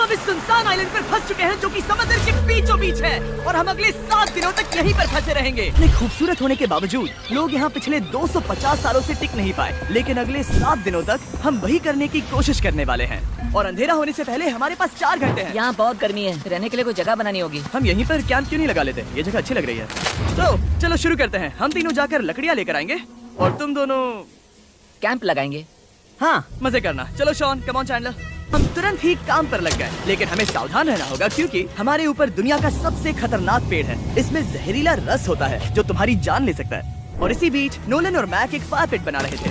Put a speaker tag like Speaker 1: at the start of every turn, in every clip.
Speaker 1: हम इस सुनसान आइलैंड पर फंस चुके हैं जो कि समुद्र के बीचों बीच है और हम अगले 7 दिनों तक यहीं पर फंसे रहेंगे। इतने खूबसूरत होने के बावजूद लोग यहाँ पिछले 250 सालों से टिक नहीं पाए, लेकिन अगले 7 दिनों तक हम वही करने की कोशिश करने वाले हैं। और अंधेरा होने से पहले हमारे पास 4 घंटे हैं।
Speaker 2: यहाँ बहुत गर्मी है, रहने के लिए कोई जगह बनानी होगी।
Speaker 1: हम यहीं पर कैंप क्यों नहीं लगा लेते? ये जगह अच्छी लग रही है। तो चलो शुरू करते हैं। हम तीनों जाकर लकड़ियाँ लेकर आएंगे और तुम दोनों
Speaker 2: कैंप लगाएंगे।
Speaker 1: हाँ, मजे करना। चलो शॉन, कम ऑन चैंडलर। हम तुरंत ही काम पर लग गए, लेकिन हमें सावधान रहना होगा क्योंकि हमारे ऊपर दुनिया का सबसे खतरनाक पेड़ है। इसमें जहरीला रस होता है जो तुम्हारी जान ले सकता है। और इसी बीच नोलन और मैक एक फायर पिट बना रहे थे।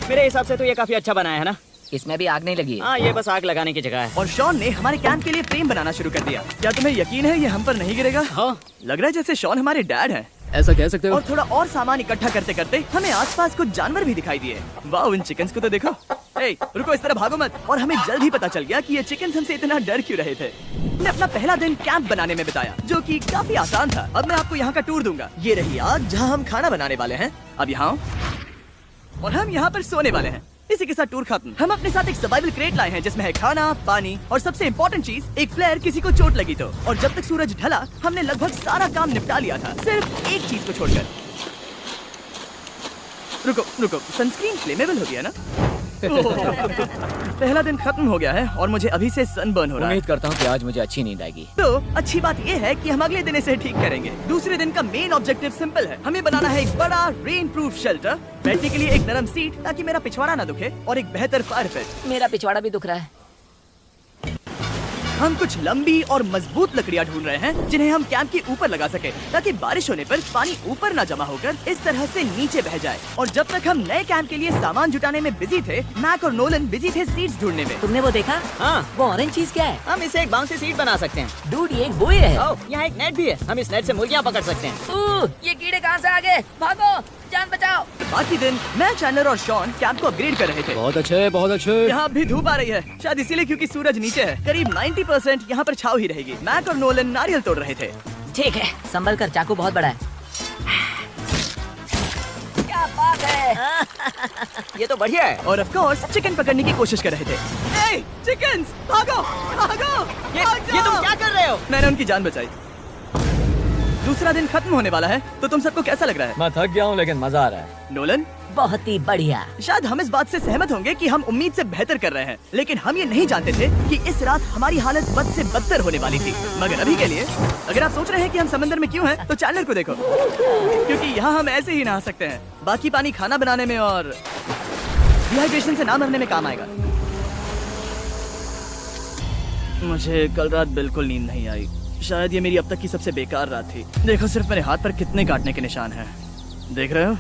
Speaker 3: मेरे हिसाब से तो ये काफी अच्छा बनाया है ना?
Speaker 2: इसमें भी आग नहीं लगी।
Speaker 3: हाँ, ये बस आग लगाने की जगह है।
Speaker 1: और शॉन ने हमारे कैंप के लिए फ्रेम बनाना शुरू कर दिया। क्या तुम्हें यकीन है ये हम पर नहीं गिरेगा?
Speaker 3: हाँ,
Speaker 1: लग रहा है जैसे शॉन हमारे डैड हैं।
Speaker 4: ऐसा कह सकते हो।
Speaker 1: और थोड़ा और सामान इकट्ठा करते करते हमें आसपास कुछ जानवर भी दिखाई दिए। वाह, इन चिकन्स को तो देखो। ए, रुको, इस तरह भागो मत। और हमें जल्द ही पता चल गया कि ये चिकन्स हमसे इतना डर क्यों रहे थे। हमने अपना पहला दिन कैंप बनाने में बिताया, जो कि काफी आसान था। अब मैं आपको यहाँ का टूर दूंगा। ये रही आग जहाँ हम खाना बनाने वाले हैं। अब यहाँ और हम यहाँ पर सोने वाले हैं। इसी के साथ टूर खत्म। हम अपने साथ एक सर्वाइवल क्रेट लाए हैं जिसमें है खाना, पानी और सबसे इम्पोर्टेंट चीज एक फ्लेयर, किसी को चोट लगी तो। और जब तक सूरज ढला हमने लगभग सारा काम निपटा लिया था, सिर्फ एक चीज को छोड़कर। रुको, सनस्क्रीन फ्लेमेबल हो गया ना? पहला दिन खत्म हो गया है और मुझे अभी से सनबर्न हो रहा है।
Speaker 4: उम्मीद करता हूँ कि आज मुझे अच्छी नींद आएगी।
Speaker 1: तो अच्छी बात ये है कि हम अगले दिन इसे ठीक करेंगे। दूसरे दिन का मेन ऑब्जेक्टिव सिंपल है। हमें बनाना है एक बड़ा रेन प्रूफ शेल्टर, बैठने के लिए एक नरम सीट ताकि मेरा पिछवाड़ा ना दुखे, और एक बेहतर फायर पिट।
Speaker 2: मेरा पिछवाड़ा भी दुख रहा है।
Speaker 1: हम कुछ लंबी और मजबूत लकड़ियाँ ढूंढ रहे हैं जिन्हें हम कैंप के ऊपर लगा सके, ताकि बारिश होने पर पानी ऊपर ना जमा होकर इस तरह से नीचे बह जाए। और जब तक हम नए कैंप के लिए सामान जुटाने में बिजी थे, मैक और नोलन बिजी थे सीड्स ढूंढने में।
Speaker 2: तुमने वो देखा?
Speaker 3: हाँ,
Speaker 2: वो ऑरेंज चीज क्या है?
Speaker 3: हम इसे एक बाउंसी सीट बना सकते हैं।
Speaker 2: डूड, ये एक बोई है।
Speaker 3: ओह, यहाँ एक नेट भी है। हम इस नेट से मुर्गियाँ पकड़ सकते हैं।
Speaker 2: ये कीड़े कहाँ से आ गए? भागो, जान बचाओ।
Speaker 1: बाकी दिन मैं, चैंडलर और शॉन कैंप को अपग्रेड कर रहे थे।
Speaker 4: बहुत अच्छे, बहुत अच्छे।
Speaker 1: यहाँ भी धूप आ रही है, शायद इसीलिए क्योंकि सूरज नीचे है। करीब 90% यहाँ पर छाव ही रहेगी। मैक और नोलन नारियल तोड़ रहे थे।
Speaker 2: ठीक है, संभल कर, चाकू बहुत बड़ा है। क्या बात है।
Speaker 3: ये तो बढ़िया है।
Speaker 1: और ऑफ कोर्स चिकन पकड़ने की कोशिश कर रहे थे। ए, चिकन्स, भागो, भागो,
Speaker 3: ये तुम क्या कर रहे हो?
Speaker 1: मैंने उनकी जान बचाई। दूसरा दिन खत्म होने वाला है, तो तुम सबको कैसा लग रहा है?
Speaker 4: मैं थक गया हूँ लेकिन मजा आ रहा है।
Speaker 1: नोलन,
Speaker 2: बहुत ही बढ़िया।
Speaker 1: शायद हम इस बात से सहमत होंगे कि हम उम्मीद से बेहतर कर रहे हैं, लेकिन हम ये नहीं जानते थे कि इस रात हमारी हालत बद से बदतर होने वाली थी। मगर अभी के लिए, अगर आप सोच रहे हैं कि हम समंदर में क्यों हैं, तो चैंडलर को देखो, क्योंकि यहाँ हम ऐसे ही नहा सकते हैं। बाकी पानी खाना बनाने में और डिहाइड्रेशन से ना मरने में काम आएगा। मुझे कल रात बिल्कुल नींद नहीं आई। शायद ये मेरी अब तक की सबसे बेकार रात थी। देखो सिर्फ मेरे हाथ पर कितने काटने के निशान हैं, देख रहे हो?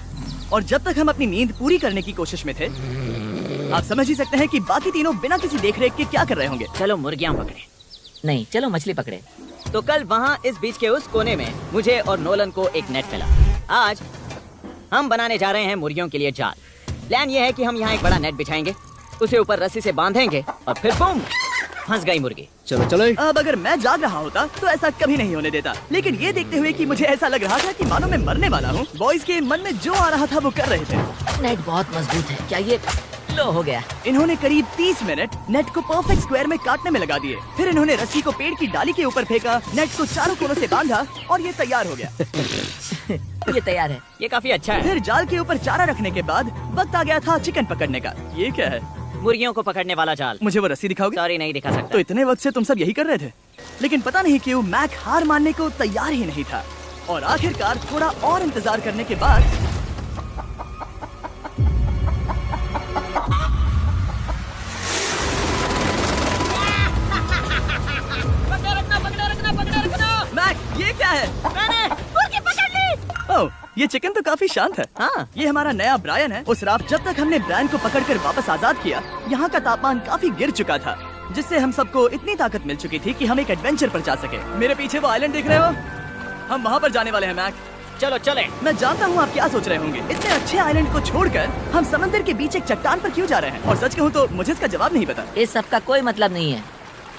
Speaker 1: और जब तक हम अपनी नींद पूरी करने की कोशिश में थे, आप समझ ही सकते हैं कि बाकी तीनों बिना किसी देखरेख के क्या कर रहे होंगे।
Speaker 3: चलो मुर्गियाँ पकड़े।
Speaker 2: नहीं, चलो मछली पकड़े।
Speaker 3: तो कल वहाँ इस बीच के उस कोने में मुझे और नोलन को एक नेट मिला। आज हम बनाने जा रहे हैं मुर्गियों के लिए जाल। प्लान ये है कि हम यहाँ एक बड़ा नेट बिछाएंगे, उसे ऊपर रस्सी से बांधेंगे और फिर बूम, फंस गई मुर्गी।
Speaker 4: चलो चलो।
Speaker 1: अब अगर मैं जाग रहा होता तो ऐसा कभी नहीं होने देता, लेकिन ये देखते हुए कि मुझे ऐसा लग रहा था कि मानो मैं मरने वाला हूँ, बॉयज के मन में जो आ रहा था वो कर रहे थे।
Speaker 2: नेट बहुत मजबूत है। क्या ये लो हो गया?
Speaker 1: इन्होंने करीब 30 मिनट नेट को परफेक्ट स्क्वायर में काटने में लगा दिए। फिर इन्होंने रस्सी को पेड़ की डाली के ऊपर फेंका, नेट को चारों कोनों से बांधा और ये तैयार हो गया।
Speaker 2: ये तैयार है।
Speaker 3: ये काफी अच्छा है।
Speaker 1: फिर जाल के ऊपर चारा रखने के बाद वक्त आ गया था चिकन पकड़ने का। ये क्या है?
Speaker 3: मुर्गियों को पकड़ने वाला जाल।
Speaker 1: मुझे वो रस्सी दिखाओगे?
Speaker 3: सॉरी, नहीं दिखा सकता।
Speaker 1: तो इतने वक्त से तुम सब यही कर रहे थे, लेकिन पता नहीं क्यों मैक हार मानने को तैयार ही नहीं था। और आखिरकार थोड़ा और इंतजार करने के बाद मैक, ये क्या है?
Speaker 3: मैंने मुर्गी पकड़ ली।
Speaker 1: ओह, ये चिकन तो काफी शांत है।
Speaker 3: हाँ,
Speaker 1: ये हमारा नया ब्रायन है। उस रात जब तक हमने ब्रायन को पकड़कर वापस आजाद किया, यहाँ का तापमान काफी गिर चुका था, जिससे हम सबको इतनी ताकत मिल चुकी थी कि हम एक एडवेंचर पर जा सके। मेरे पीछे वो आइलैंड देख रहे हो? हम वहाँ पर जाने वाले हैं मैक।
Speaker 3: चलो चले।
Speaker 1: मैं जानता हूँ आप क्या सोच रहे होंगे, इतने अच्छे आइलैंड को छोड़कर हम समंदर के बीच एक चट्टान पर क्यों जा रहे हैं? और सच कहूँ तो मुझे इसका जवाब नहीं पता।
Speaker 2: इस सब का कोई मतलब नहीं है।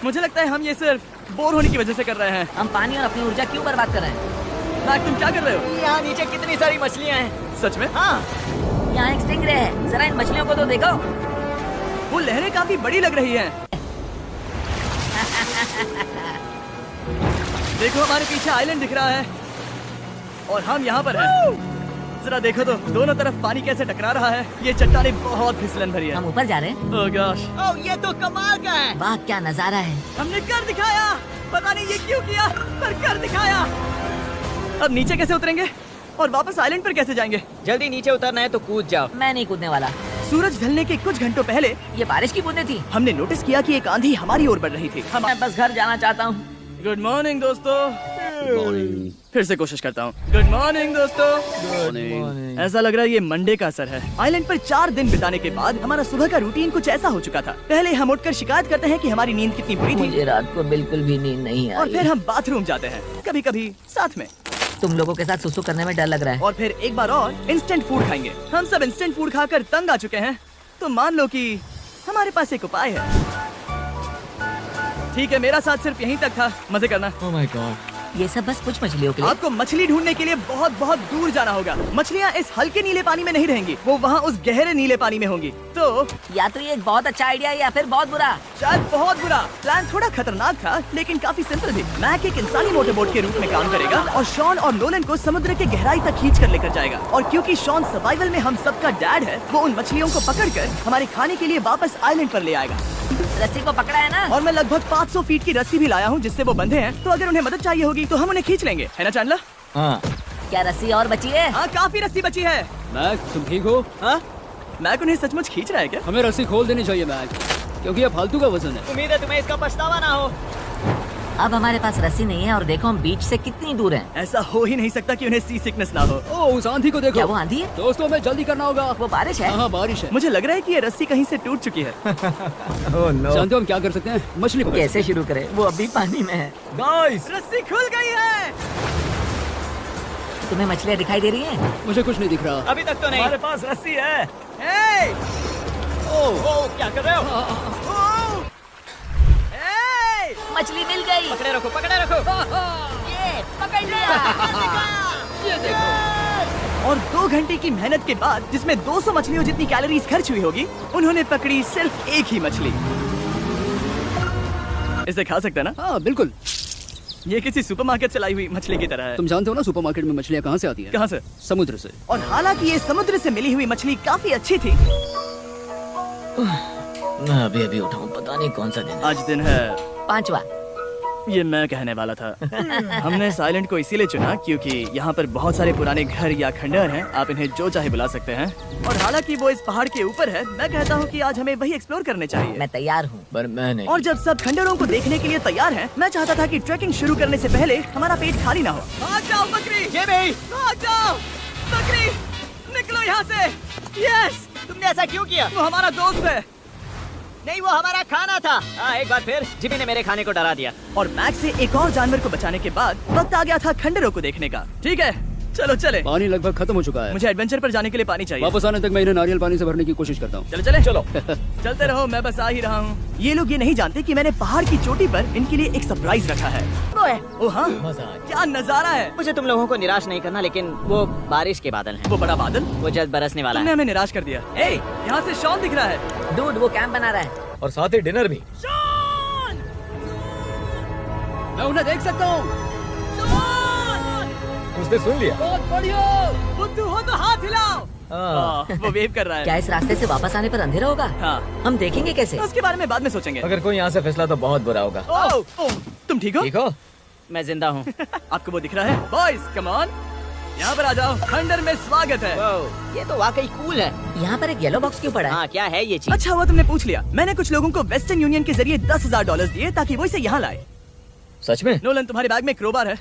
Speaker 1: मुझे लगता है हम ये सिर्फ बोर होने की वजह से कर रहे हैं।
Speaker 2: हम पानी और अपनी ऊर्जा क्यों बर्बाद कर रहे हैं?
Speaker 1: मैक, तुम क्या कर रहे हो?
Speaker 3: यहाँ नीचे कितनी सारी मछलियाँ हैं।
Speaker 1: सच में?
Speaker 3: हाँ,
Speaker 2: यहाँ एक स्टिंगरे है। जरा इन मछलियों को तो देखो।
Speaker 1: वो लहरें काफी बड़ी लग रही हैं। देखो हमारे पीछे आइलैंड दिख रहा है और हम यहाँ पर हैं। जरा देखो तो दोनों तरफ पानी कैसे टकरा रहा है। ये चट्टानें बहुत फिसलन भरी है।
Speaker 2: हम ऊपर जा रहे हैं।
Speaker 1: ओह गॉश,
Speaker 3: ओह ये तो कमाल का है।
Speaker 2: वाह क्या नजारा है।
Speaker 1: हमने कर दिखाया। पता नहीं ये क्यों किया, पर कर दिखाया। अब नीचे कैसे उतरेंगे और वापस आइलैंड पर कैसे जाएंगे?
Speaker 3: जल्दी नीचे उतरना है तो कूद जाओ।
Speaker 2: मैं नहीं कूदने वाला।
Speaker 1: सूरज ढलने के कुछ घंटों पहले
Speaker 2: ये बारिश की बूंदें थी।
Speaker 1: हमने नोटिस किया कि एक आंधी हमारी ओर बढ़ रही थी। हम
Speaker 2: मैं बस घर जाना चाहता हूँ।
Speaker 1: गुड मॉर्निंग दोस्तों। फिर से कोशिश करता हूँ। गुड मॉर्निंग दोस्तों। ऐसा लग रहा है ये मंडे का असर है। आइलैंड पर 4 दिन बिताने के बाद हमारा सुबह का रूटीन कुछ ऐसा हो चुका था। पहले हम उठकर शिकायत करते हैं कि हमारी नींद कितनी बुरी थी
Speaker 2: मुझे रात को बिल्कुल भी नींद नहीं
Speaker 1: और
Speaker 2: आई।
Speaker 1: फिर हम बाथरूम जाते हैं, कभी कभी साथ में।
Speaker 2: तुम लोगों के साथ सुसु करने में डर लग रहा है।
Speaker 1: और फिर एक बार और इंस्टेंट फूड खाएंगे। हम सब इंस्टेंट फूड खाकर तंग आ चुके हैं, तो मान लो कि हमारे पास एक उपाय है। ठीक है, मेरा साथ सिर्फ यहीं तक था। मजे करना।
Speaker 4: Oh my God.
Speaker 2: ये सब बस कुछ मछलियों के लिए।
Speaker 1: आपको मछली ढूंढने के लिए बहुत बहुत दूर जाना होगा। मछलियाँ इस हल्के नीले पानी में नहीं रहेंगी, वो वहाँ उस गहरे नीले पानी में होंगी। तो
Speaker 2: या तो ये एक बहुत अच्छा आइडिया है या फिर बहुत बुरा।
Speaker 1: शायद बहुत बुरा। प्लान थोड़ा खतरनाक था लेकिन काफी सिंपल भी। मैक एक इंसानी मोटरबोट के रूप में काम करेगा और शॉन और नोलन को समुद्र के गहराई तक खींच कर लेकर जाएगा। और क्योंकि शॉन सर्वाइवल में हम सबका डैड है, वो उन मछलियों को पकड़कर हमारे खाने के लिए वापस आइलैंड पर ले आएगा।
Speaker 2: रस्सी को पकड़ा है ना?
Speaker 1: और मैं लगभग 500 फीट की रस्सी भी लाया हूँ जिससे वो बंधे हैं, तो अगर उन्हें मदद चाहिए होगी तो हम उन्हें खींच लेंगे, है ना चैंडलर?
Speaker 4: हाँ।
Speaker 2: क्या रस्सी और बची है?
Speaker 1: हाँ, काफी रस्सी बची है।
Speaker 4: मैक, तुम ठीक हो?
Speaker 1: हाँ, मैक उन्हें सचमुच खींच रहा है क्या?
Speaker 4: हमें रस्सी खोल देनी चाहिए मैक, क्योंकि ये फालतू का वजन है।
Speaker 3: उम्मीद है तुम्हें इसका पछतावा ना हो।
Speaker 2: अब हमारे पास रस्सी नहीं है और देखो हम बीच से कितनी दूर हैं।
Speaker 1: ऐसा हो ही नहीं सकता कि उन्हें सी सिकनेस ना हो।
Speaker 4: ओह, उस आंधी को देखो।
Speaker 2: क्या वो आंधी है?
Speaker 4: दोस्तों, हमें जल्दी करना होगा।
Speaker 2: वो बारिश है?
Speaker 4: हाँ, बारिश है।
Speaker 1: मुझे लग रहा है कि ये रस्सी कहीं से टूट चुकी है।
Speaker 4: जानते हो हम क्या कर सकते हैं? मछली पकड़।
Speaker 2: कैसे शुरू करें? वो अभी पानी में है।
Speaker 4: गाइस,
Speaker 1: रस्सी खुल गई है।
Speaker 2: तुम्हें मछलियाँ दिखाई दे रही हैं?
Speaker 4: मुझे कुछ नहीं दिख रहा।
Speaker 3: अभी तक तो नहीं।
Speaker 1: हमारे पास रस्सी है। हे!
Speaker 3: ओह क्या कर रहे हो?
Speaker 1: हे!
Speaker 2: मछली मिल गई।
Speaker 3: पकड़े रखो, पकड़े रखो।
Speaker 2: ये पकड़ लिया।
Speaker 4: ये देखो।
Speaker 1: और 2 घंटे की मेहनत के बाद, जिसमें 200 मछलियों जितनी कैलोरीज खर्च हुई होगी, उन्होंने पकड़ी सिर्फ एक ही मछली। इसे खा सकते हैं ना?
Speaker 4: हाँ, बिल्कुल।
Speaker 1: ये किसी सुपरमार्केट से लाई हुई मछली की तरह है।
Speaker 4: तुम जानते हो ना सुपरमार्केट में मछलियाँ कहाँ से आती हैं?
Speaker 1: कहाँ से?
Speaker 4: समुद्र से।
Speaker 1: और हालांकि ये समुद्र से मिली हुई मछली काफी अच्छी थी।
Speaker 2: मैं अभी उठाऊं, पता नहीं कौन सा दिन है।
Speaker 1: आज दिन है
Speaker 2: 5वां।
Speaker 1: ये मैं कहने वाला था। हमने इस आइलैंड को इसीलिए चुना क्योंकि यहाँ पर बहुत सारे पुराने घर या खंडहर हैं, आप इन्हें जो चाहे बुला सकते हैं। और हालांकि वो इस पहाड़ के ऊपर है, मैं कहता हूँ कि आज हमें वही एक्सप्लोर करने चाहिए।
Speaker 2: मैं तैयार हूँ।
Speaker 4: पर मैं नहीं।
Speaker 1: और जब सब खंडहरों को देखने के लिए तैयार हैं, मैं चाहता था कि ट्रैकिंग शुरू करने से पहले हमारा पेट खाली ना हो। भाग जाओ बकरी!
Speaker 3: ये भी।
Speaker 1: भाग जाओ बकरी! निकलो यहाँ से! यस!
Speaker 3: तुमने ऐसा क्यों किया?
Speaker 1: वो हमारा दोस्त है।
Speaker 3: नहीं, वो हमारा खाना था। हाँ, एक बार फिर जिमी ने मेरे खाने को डरा दिया।
Speaker 1: और मैक्स से एक और जानवर को बचाने के बाद वक्त आ गया था खंडहरों को देखने का। ठीक है, चलो चले।
Speaker 4: पानी लगभग खत्म हो चुका है।
Speaker 1: मुझे एडवेंचर पर जाने के लिए पानी चाहिए।
Speaker 4: वापस आने तक मैं इन्हें नारियल पानी से भरने की कोशिश करता हूँ।
Speaker 1: चलो चले। चलो चलते रहो, मैं बस आ ही रहा हूँ। ये लोग ये नहीं जानते कि मैंने पहाड़ की चोटी पर इनके लिए एक सरप्राइज रखा है।
Speaker 3: वो है।
Speaker 1: ओ हाँ, क्या नजारा है।
Speaker 3: मुझे तुम लोगों को निराश नहीं करना, लेकिन वो बारिश के बादल हैं।
Speaker 1: वो बड़ा बादल,
Speaker 3: वो जल्द बरसने वाला
Speaker 1: तुमने
Speaker 3: है।
Speaker 1: हमें निराश कर दिया। ए, यहाँ से शॉन दिख रहा है।
Speaker 2: डूड वो कैंप बना रहा है।
Speaker 5: और साथ ही डिनर भी।
Speaker 1: शॉन!
Speaker 4: मैं उन्हें देख सकता हूँ।
Speaker 5: उसने सुन लिया।
Speaker 4: बहुत बढ़िया।
Speaker 1: बुद्धू हो तो हाथ हिलाओ। वो वेव कर रहा
Speaker 2: क्या
Speaker 1: है।
Speaker 2: इस रास्ते से वापस आने पर अंधेरा होगा?
Speaker 1: हाँ,
Speaker 2: हम देखेंगे कैसे?
Speaker 1: उसके बारे में बाद में सोचेंगे।
Speaker 5: अगर कोई यहाँ से फिसला तो बहुत बुरा होगा।
Speaker 1: ओह, तुम ठीक हो?
Speaker 5: ठीक हो?
Speaker 3: मैं जिंदा हूँ।
Speaker 1: आपको वो दिख रहा है? बॉयज, कम ऑन, यहाँ पर आ जाओ। खंडर में स्वागत है।
Speaker 3: ये तो वाकई कूल है।
Speaker 2: यहाँ पर एक येलो बॉक्स क्यों पड़ा है?
Speaker 3: हाँ, क्या है ये चीज?
Speaker 1: अच्छा हुआ तुमने पूछ लिया। मैंने कुछ लोगों को वेस्टर्न यूनियन के जरिए $10,000 दिए ताकि वो इसे यहाँ लाए।
Speaker 5: सच में?
Speaker 1: नोलन, तुम्हारे बैग में क्रोबार है।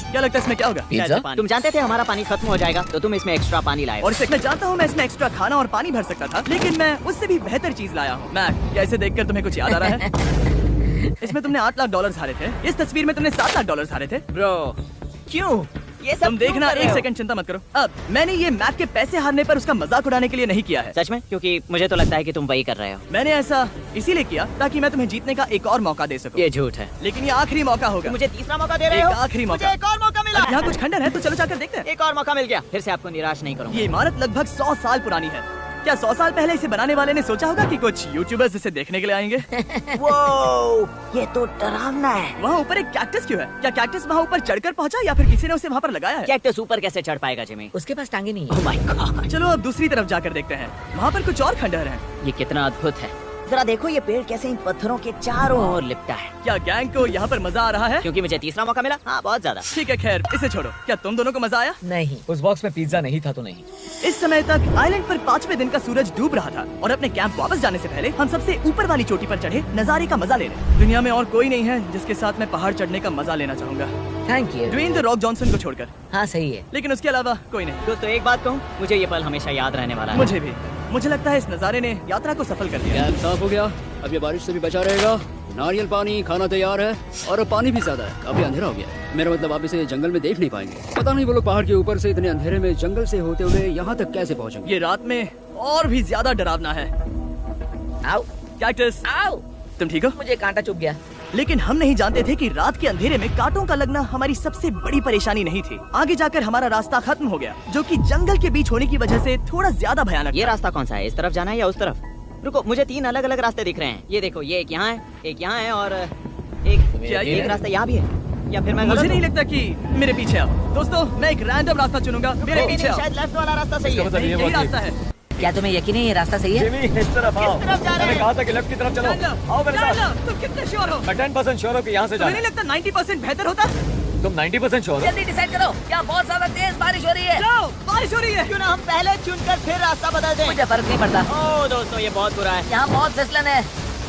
Speaker 1: क्या लगता है इसमें क्या होगा?
Speaker 4: पिज्जा?
Speaker 3: तुम जानते थे हमारा पानी खत्म हो जाएगा, तो तुम इसमें एक्स्ट्रा पानी लाए।
Speaker 1: और इसे मैं जानता हूँ मैं इसमें एक्स्ट्रा खाना और पानी भर सकता था, लेकिन मैं उससे भी बेहतर चीज लाया हूँ। मैक, क्या इसे देखकर तुम्हें कुछ याद आ रहा है? इसमें तुमने $8 लाख हारे थे। इस तस्वीर में तुमने $7 लाख हारे थे।
Speaker 3: ब्रो, क्यों? ये सब
Speaker 1: तुम देखना,
Speaker 3: क्यों कर रहे
Speaker 1: एक
Speaker 3: हो?
Speaker 1: सेकंड चिंता मत करो। अब मैंने ये मैक के पैसे हारने पर उसका मजाक उड़ाने के लिए नहीं किया है।
Speaker 3: सच में? क्योंकि मुझे तो लगता है कि तुम वही कर रहे हो।
Speaker 1: मैंने ऐसा इसीलिए किया ताकि मैं तुम्हें जीतने का एक और मौका दे सकूं।
Speaker 3: ये झूठ है।
Speaker 1: लेकिन ये आखिरी मौका होगा।
Speaker 3: मुझे तीसरा मौका दे रहे
Speaker 1: एक
Speaker 3: हो?
Speaker 1: आखिरी मौका।
Speaker 3: मुझे एक और मौका मिला।
Speaker 1: अब यहाँ कुछ खंडर है तो चलो जाकर देखते हैं।
Speaker 3: एक और मौका मिल गया। फिर से आपको निराश नहीं करूंगा।
Speaker 1: ये इमारत लगभग 100 साल पुरानी है। क्या 100 साल पहले इसे बनाने वाले ने सोचा होगा कि कुछ यूट्यूबर्स इसे देखने के लिए आएंगे?
Speaker 3: वो ये तो डरावना है।
Speaker 1: वहाँ ऊपर एक कैक्टस क्यों है? क्या कैक्टस वहाँ ऊपर चढ़कर पहुँचा या फिर किसी ने उसे वहाँ पर लगाया है?
Speaker 3: कैक्टस ऊपर कैसे चढ़ पाएगा जिमी?
Speaker 2: उसके पास टांगे नहीं
Speaker 3: ओह
Speaker 2: है।
Speaker 3: माय गॉड,
Speaker 1: चलो अब दूसरी तरफ जाकर देखते हैं। वहाँ पर कुछ और खंडहर हैं।
Speaker 3: ये कितना अद्भुत है। जरा देखो ये पेड़ कैसे इन पत्थरों के चारों ओर लिपटा है।
Speaker 1: क्या गैंग को यहाँ पर मजा आ रहा है?
Speaker 3: क्योंकि मुझे तीसरा मौका मिला। हाँ, बहुत ज्यादा।
Speaker 1: ठीक है, खैर इसे छोड़ो। क्या तुम दोनों को मजा आया?
Speaker 2: नहीं।
Speaker 5: उस बॉक्स में पिज्जा नहीं था तो नहीं।
Speaker 1: इस समय तक आइलैंड पर 5वें दिन का सूरज डूब रहा था और अपने कैंप वापस जाने से पहले हम सबसे ऊपर वाली चोटी पर चढ़े नजारे का मजा लेने। दुनिया में और कोई नहीं है जिसके साथ मैं पहाड़ चढ़ने का मजा लेना चाहूंगा,
Speaker 2: thank you.
Speaker 1: Dwayne the Rock Johnson को छोड़कर।
Speaker 2: हाँ सही है।
Speaker 1: लेकिन उसके अलावा कोई नहीं।
Speaker 3: दोस्तों एक बात कहूँ, मुझे ये पल हमेशा याद रहने वाला है।
Speaker 1: मुझे भी। मुझे लगता है इस नजारे ने यात्रा को सफल कर दिया।
Speaker 4: कैंप साफ हो गया, अब ये बारिश से भी बचा रहेगा। नारियल पानी, खाना तैयार है और अब पानी भी ज्यादा है। काफी अंधेरा हो गया है। मेरा मतलब आप इसे जंगल में देख नहीं पाएंगे। पता नहीं वो लोग पहाड़ के ऊपर से इतने अंधेरे में जंगल से होते हुए यहाँ तक कैसे पहुँचेंगे।
Speaker 1: ये रात में और भी ज्यादा डरावना है।
Speaker 2: आओ
Speaker 1: कैक्टस,
Speaker 2: आओ,
Speaker 1: तुम ठीक हो?
Speaker 2: मुझे कांटा चुभ गया।
Speaker 1: लेकिन हम नहीं जानते थे कि रात के अंधेरे में कांटों का लगना हमारी सबसे बड़ी परेशानी नहीं थी। आगे जाकर हमारा रास्ता खत्म हो गया, जो कि जंगल के बीच होने की वजह से थोड़ा ज्यादा भयानक
Speaker 3: ये
Speaker 1: था।
Speaker 3: रास्ता कौन सा है? इस तरफ जाना है या उस तरफ? रुको, मुझे 3 अलग अलग रास्ते दिख रहे हैं। ये देखो, ये एक यहाँ है, एक यहाँ है और
Speaker 1: क्या ये
Speaker 3: एक
Speaker 1: है?
Speaker 3: रास्ता यहाँ भी है। या फिर मैं
Speaker 1: मुझे
Speaker 3: गलत
Speaker 1: नहीं
Speaker 3: हूँ?
Speaker 1: लगता कि मेरे पीछे आओ। दोस्तों, मैं एक रैंडम रास्ता चुनूंगा। मेरे
Speaker 3: नहीं,
Speaker 1: पीछे
Speaker 3: नहीं,
Speaker 1: आओ।
Speaker 3: शायद लेफ्ट वाला रास्ता सही है।
Speaker 5: इसका मतलब
Speaker 1: नहीं,
Speaker 5: ये
Speaker 1: यही
Speaker 5: बात
Speaker 1: रास्ता है।
Speaker 2: क्या तुम्हें यकीन है ये रास्ता सही है?
Speaker 5: जिमी, इस तरफ आओ।
Speaker 3: तरफ जा रहे
Speaker 5: मैंने
Speaker 3: हैं?
Speaker 5: कहा था कि लेफ्ट की तरफ चलो। आओ मेरे साथ।
Speaker 1: तुम कितने श्योर हो?
Speaker 5: मैं 10% श्योर हूँ कि यहाँ से
Speaker 1: तुम्हें
Speaker 5: जाना
Speaker 1: नहीं
Speaker 5: है।
Speaker 1: लगता 90% बेहतर होता?
Speaker 5: तुम 90% श्योर हो?
Speaker 2: जल्दी डिसाइड करो। क्या बहुत ज्यादा तेज बारिश हो रही है?
Speaker 1: जाओ, बारिश हो रही है।
Speaker 3: क्यों ना हम पहले चुनकर फिर रास्ता बदल दें?
Speaker 2: मुझे फर्क नहीं पड़ता।
Speaker 3: ओह दोस्तों, ये बहुत बुरा है।
Speaker 2: यहाँ बहुत फिसलन है।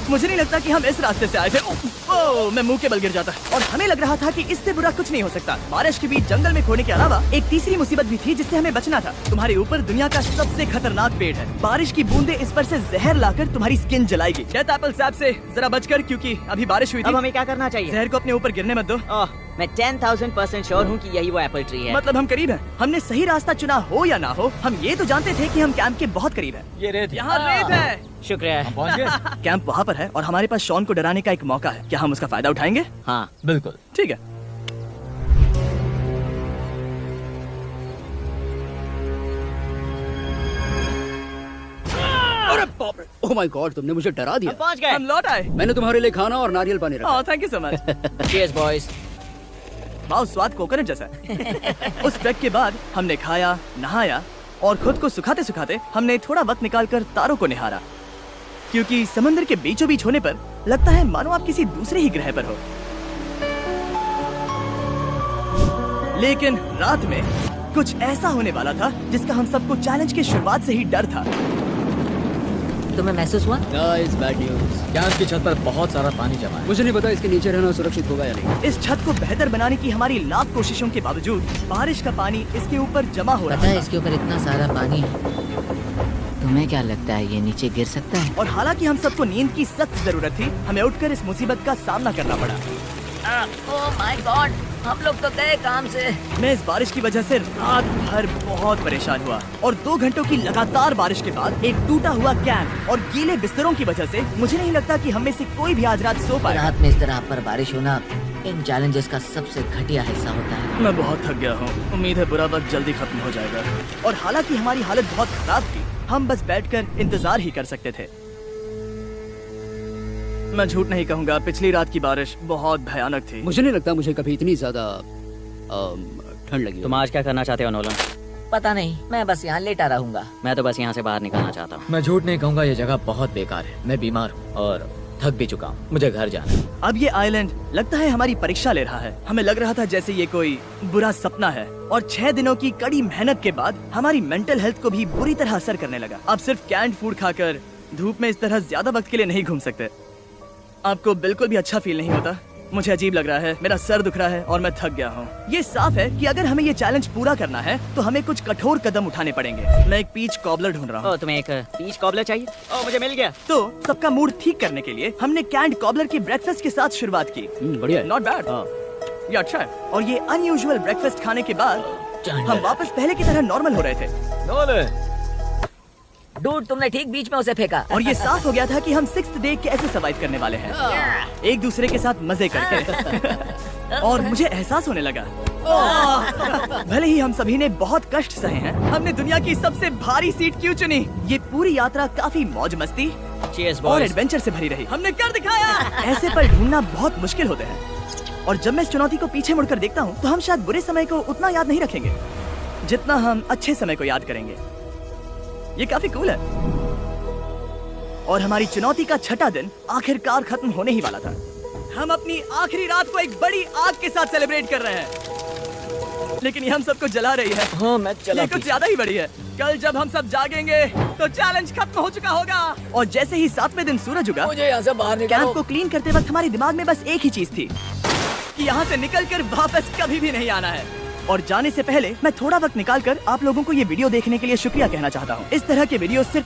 Speaker 1: मुझे नहीं लगता कि हम इस रास्ते से आए थे। ओह, मैं मुंह के बल गिर जाता। और हमें लग रहा था कि इससे बुरा कुछ नहीं हो सकता। बारिश के बीच जंगल में खोने के अलावा एक तीसरी मुसीबत भी थी जिससे हमें बचना था। तुम्हारे ऊपर दुनिया का सबसे खतरनाक पेड़ है। बारिश की बूंदें इस पर से जहर लाकर तुम्हारी स्किन जलाएगी। डेथ एप्पल सैप से जरा बचकर, क्योंकि अभी बारिश हुई
Speaker 3: अब
Speaker 1: थी।
Speaker 3: हमें क्या करना चाहिए?
Speaker 1: जहर को अपने ऊपर गिरने मत दो।
Speaker 3: ओह, मैं 10,000% श्योर हूँ कि यही वो एप्पल ट्री है।
Speaker 1: मतलब हम करीब हैं। हमने सही रास्ता चुना हो या ना हो, हम ये तो जानते थे कि हम कैंप के बहुत करीब हैं।
Speaker 5: ये रेत है।
Speaker 1: यहाँ रेत है।
Speaker 3: शुक्रिया।
Speaker 5: हम पहुँच गए?
Speaker 1: कैंप वहाँ पर है और हमारे पास शॉन को डराने का एक मौका है। क्या हम उसका फायदा उठाएंगे?
Speaker 3: हाँ,
Speaker 5: बिल्कुल।
Speaker 1: ठीक है।
Speaker 4: अरे बाप रे, ओह माय गॉड, तुमने मुझे डरा
Speaker 3: हम
Speaker 4: दिया।
Speaker 3: पहुँच गए।
Speaker 1: हम लौट आए।
Speaker 4: मैंने तुम्हारे लिए खाना और नारियल पानी रखा।
Speaker 1: ओह, thank you so much.
Speaker 3: Cheers, boys।
Speaker 1: वाह, स्वाद कोकोनट जैसा है। उस ट्रैक के बाद हमने खाया, नहाया और खुद को सुखाते सुखाते हमने थोड़ा वक्त निकालकर तारों को निहारा, क्योंकि समंदर के बीचों बीच होने पर लगता है मानो आप किसी दूसरे ही ग्रह पर हो। लेकिन रात में कुछ ऐसा होने वाला था जिसका हम सबको चैलेंज के शुरुआत से ही डर था।
Speaker 2: तुम्हें महसूस हुआ?
Speaker 4: Guys, bad news.
Speaker 5: कैंप की छत पर बहुत सारा पानी जमा है।
Speaker 4: मुझे नहीं पता इसके नीचे रहना सुरक्षित होगा या नहीं।
Speaker 1: इस छत को बेहतर बनाने की हमारी लाख कोशिशों के बावजूद बारिश का पानी इसके ऊपर जमा हो
Speaker 2: पता
Speaker 1: रहा
Speaker 2: है
Speaker 1: था।
Speaker 2: इसके ऊपर इतना सारा पानी है। तुम्हें क्या लगता है ये नीचे गिर सकता है?
Speaker 1: और हालांकि हम सबको नींद की सख्त जरूरत थी, हमें उठकर इस मुसीबत का सामना करना पड़ा।
Speaker 2: ओह माय गॉड, हम लोग तो गए काम से।
Speaker 1: मैं इस बारिश की वजह से रात भर बहुत परेशान हुआ और 2 घंटों की लगातार बारिश के बाद एक टूटा हुआ कैंप और गीले बिस्तरों की वजह से मुझे नहीं लगता कि हम में से कोई भी आज रात सो पाएगा।
Speaker 2: रात में इस तरह पर बारिश होना इन चैलेंजेस का सबसे घटिया हिस्सा होता है।
Speaker 1: मैं बहुत थक गया हूँ। उम्मीद है बुरा वक्त जल्दी खत्म हो जाएगा। और हालांकि हमारी हालत बहुत खराब थी, हम बस बैठकर इंतजार ही कर सकते थे। मैं झूठ नहीं कहूँगा, पिछली रात की बारिश बहुत भयानक थी।
Speaker 4: मुझे नहीं लगता मुझे कभी इतनी ज्यादा ठंड लगी।
Speaker 3: तुम आज क्या करना चाहते हो नोलन?
Speaker 2: पता नहीं, मैं बस यहाँ लेटा रहूंगा।
Speaker 3: मैं तो बस यहाँ से बाहर निकलना चाहता हूँ।
Speaker 5: मैं झूठ नहीं कहूँगा, ये जगह बहुत बेकार है। मैं बीमार हूँ और थक भी चुका हूँ। मुझे घर जाना है।
Speaker 1: अब ये आइलैंड लगता है हमारी परीक्षा ले रहा है। हमें लग रहा था जैसे ये कोई बुरा सपना है और 6 दिनों की कड़ी मेहनत के बाद हमारी मेंटल हेल्थ को भी बुरी तरह असर करने लगा। अब सिर्फ कैंड फूड खाकर धूप में इस तरह ज्यादा वक्त के लिए नहीं घूम सकते। आपको बिल्कुल भी अच्छा फील नहीं होता? मुझे अजीब लग रहा है, मेरा सर दुख रहा है और मैं थक गया हूँ। ये साफ है कि अगर हमें ये चैलेंज पूरा करना है तो हमें कुछ कठोर कदम उठाने पड़ेंगे। मैं एक पीच कॉबलर ढूंढ रहा हूँ।
Speaker 3: ओह, तुम्हें एक पीच कॉबलर चाहिए? ओह, मुझे मिल गया।
Speaker 1: तो सबका मूड ठीक करने के लिए हमने कैंड कॉबलर के ब्रेकफास्ट के साथ शुरुआत की।
Speaker 4: बढ़िया है।
Speaker 1: Not bad.
Speaker 4: हाँ।
Speaker 1: ये अच्छा है। और ये अनयूजुअल ब्रेकफास्ट खाने के बाद हम वापस पहले की तरह नॉर्मल हो रहे थे।
Speaker 5: नोलन,
Speaker 2: डूड, तुमने ठीक बीच में उसे फेंका।
Speaker 1: और ये साफ हो गया था कि हम 6th डे कैसे सर्वाइव करने वाले हैं, एक दूसरे के साथ मजे करके। और मुझे एहसास होने लगा भले ही हम सभी ने बहुत कष्ट सहे हैं, हमने दुनिया की सबसे भारी सीट क्यों चुनी। ये पूरी यात्रा काफी मौज मस्ती
Speaker 3: Cheers,
Speaker 1: और
Speaker 3: boys.
Speaker 1: एडवेंचर से भरी रही। हमने कर दिखाया। ऐसे पल ढूंढना बहुत मुश्किल होते हैं और जब मैं इस चुनौती को पीछे मुड़कर देखता हूँ तो हम शायद बुरे समय को उतना याद नहीं रखेंगे जितना हम अच्छे समय को याद करेंगे। ये काफी कूल है। और हमारी चुनौती का छठा दिन आखिरकार खत्म होने ही वाला था। हम अपनी आखिरी रात को एक बड़ी आग के साथ सेलिब्रेट कर रहे हैं, लेकिन ये हम सबको जला रही है।
Speaker 5: हाँ मैं चला
Speaker 1: ये कुछ ज्यादा ही बड़ी है। कल जब हम सब जागेंगे तो चैलेंज खत्म हो चुका होगा। और जैसे ही 7वें दिन सूरज उगा,
Speaker 5: मुझे यहाँ से बाहर
Speaker 1: कैंप
Speaker 5: निकालो।
Speaker 1: को क्लीन करते वक्त हमारे दिमाग में बस एक ही चीज थी कि यहाँ से निकलकर वापस कभी भी नहीं आना है। और जाने से पहले मैं थोड़ा वक्त निकालकर आप लोगों को ये वीडियो देखने के लिए शुक्रिया कहना चाहता हूँ। इस तरह के वीडियो सिर्फ